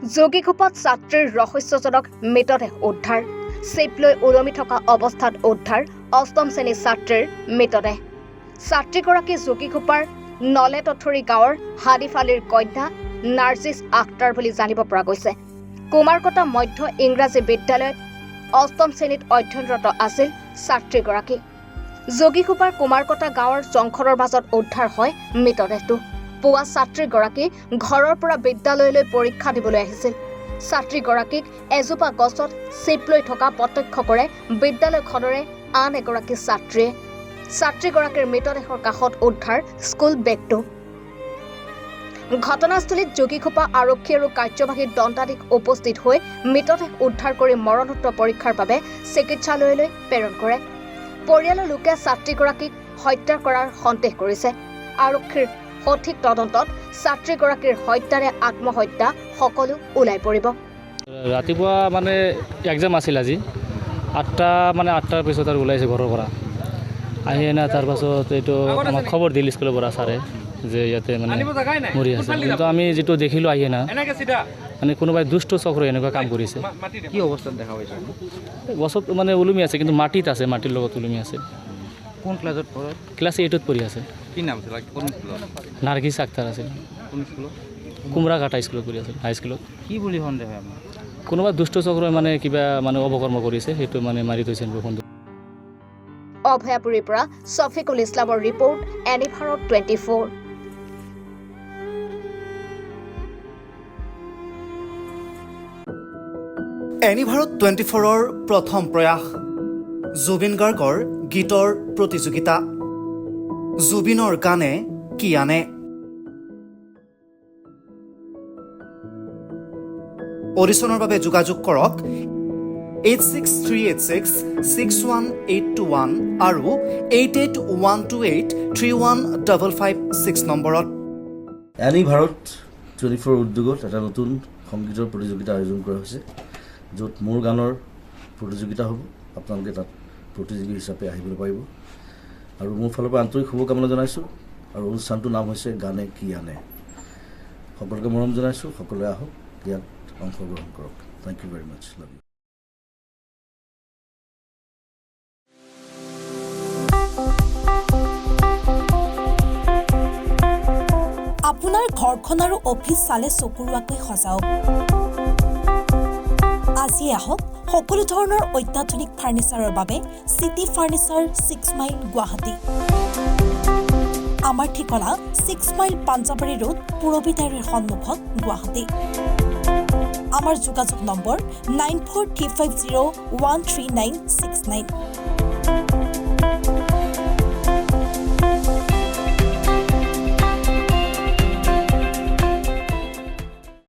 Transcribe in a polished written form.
যোগীঘোপাত ছাত্ৰীৰ ৰহস্যজনক মৃতদেহ উদ্ধাৰ চেপ লৈ ওলমি থকা অৱস্থাত উদ্ধাৰ অষ্টম শ্ৰেণীৰ ছাত্ৰীৰ মৃতদেহ ছাত্ৰীগৰাকী যোগীঘোপাৰ নলেতথৰী গাঁৱৰ হাদিফালিৰ কন্যা নাৰ্জিছ আখতাৰ বুলি জানিব পৰা গৈছে। কুমাৰকটা মধ্য ইংৰাজী বিদ্যালয়ত অষ্টম শ্ৰেণীত অধ্যয়নৰত আছিল ছাত্ৰীগৰাকী। যোগীঘোপাৰ কুমাৰকটা গাঁৱৰ জংঘলৰ মাজত উদ্ধাৰ হয় মৃতদেহটো। পুৱা ছাত্ৰীগৰাকী ঘৰৰ পৰা বিদ্যালয়লৈ পৰীক্ষা দিবলৈ আহিছিল। ছাত্ৰীগৰাকীক এজোপা গছত চিপ লৈ থকা প্ৰত্যক্ষ কৰে বিদ্যালয়খনৰে আন এগৰাকী ছাত্ৰীয়ে। ছাত্ৰীগৰাকীৰ মৃতদেহৰ কাষত উদ্ধাৰ স্কুল বেগটো। ঘটনাস্থলীত যোগীঘোপা আৰক্ষী আৰু কাৰ্যবাহী দণ্ডাধীশ উপস্থিত হৈ মৃতদেহ উদ্ধাৰ কৰি মৰণোত্তৰ পৰীক্ষাৰ বাবে চিকিৎসালয়লৈ প্ৰেৰণ কৰে। পৰিয়ালৰ লোকে ছাত্ৰীগৰাকীক হত্যা কৰাৰ সন্দেহ কৰিছে। আৰক্ষীৰ সঠিক তদন্তত ছাত্ৰীগৰাকীৰ হত্যাৰে আত্মহত্যা সকলো ওলাই পৰিব। ৰাতিপুৱা মানে এক্সাম আছিল আজি 8টাৰ পিছত আৰু ওলাইছে ঘৰৰ পৰা আহি না। তাৰপাছত এইটো আমাক খবৰ দিল স্কুলৰ পৰা ছাৰে যে ইয়াতে মানে মৰি আছে। কিন্তু আমি যিটো দেখিলোঁ আহি না মানে কোনোবাই দুষ্ট চক্ৰ এনেকুৱা কাম কৰিছে। কি অৱস্থাত দেখা পাইছে? গছত মানে ওলমি আছে, কিন্তু মাটিত আছে, মাটিৰ লগত ওলমি আছে। কোন ক্লাছত পঢ়ে? ক্লাছ 8ত পঢ়ি আছে। কি নাম আছিল? কোন স্কুলত? নাৰ্গিছ আখতাৰ আছিল। কোন স্কুলত? কুমৰাঘাটা স্কুলত পঢ়ি আছিল, হাইস্কুলত। কি বুলি সন্দেহ হয় আপোনাৰ? কোনোবা দুষ্ট চক্ৰই মানে কিবা মানে অপকৰ্ম কৰিছে, সেইটো মানে মাৰি থৈছে বৰষুণ। অভয়াপুৰীৰ পৰা ছফিকুল ইছলামৰ ৰিপৰ্ট, এনি ভাৰত 24। এনি ভাৰত 24ৰ প্ৰথম প্ৰয়াস জুবিন গাৰ্গৰ গীতৰ প্ৰতিযোগিতা। জুবিনৰ গানে কি আনে? অডিশ্যনৰ বাবে যোগাযোগ কৰক 8638661821 আৰু 8812831556 নম্বৰত। এনি ভাৰত 24 উদ্যোগত এটা নতুন সংগীতৰ প্ৰতিযোগিতা আয়োজন কৰা হৈছে, য'ত মোৰ গানৰ প্ৰতিযোগিতা হ'ব। আপোনালোকে তাত প্ৰতিযোগী হিচাপে আহিবলৈ পাৰিব আৰু মোৰ ফালৰ পৰা আন্তৰিক শুভকামনা জনাইছোঁ। আৰু অনুষ্ঠানটোৰ নাম হৈছে গানে কি আনে। সকলোকে মৰম জনাইছোঁ, সকলোৱে আহক, ইয়াত অংশগ্ৰহণ কৰক। Thank you very much. Love you. আপোনাৰ ঘৰখন আৰু অফিচ চালে চকুৰোৱাকৈ সজাওক। আজি আহক সকলো ধৰণৰ অত্যাধুনিক ফাৰ্ণিচাৰৰ বাবে চিটি ফাৰ্ণিচাৰ 6 মাইল গুৱাহাটী। আমাৰ ঠিকনা 6 মাইল পাঞ্জাবাৰী ৰোড, পুৰবী টায়াৰৰ সন্মুখত, গুৱাহাটী। আমাৰ যোগাযোগ নম্বৰ 9435013969।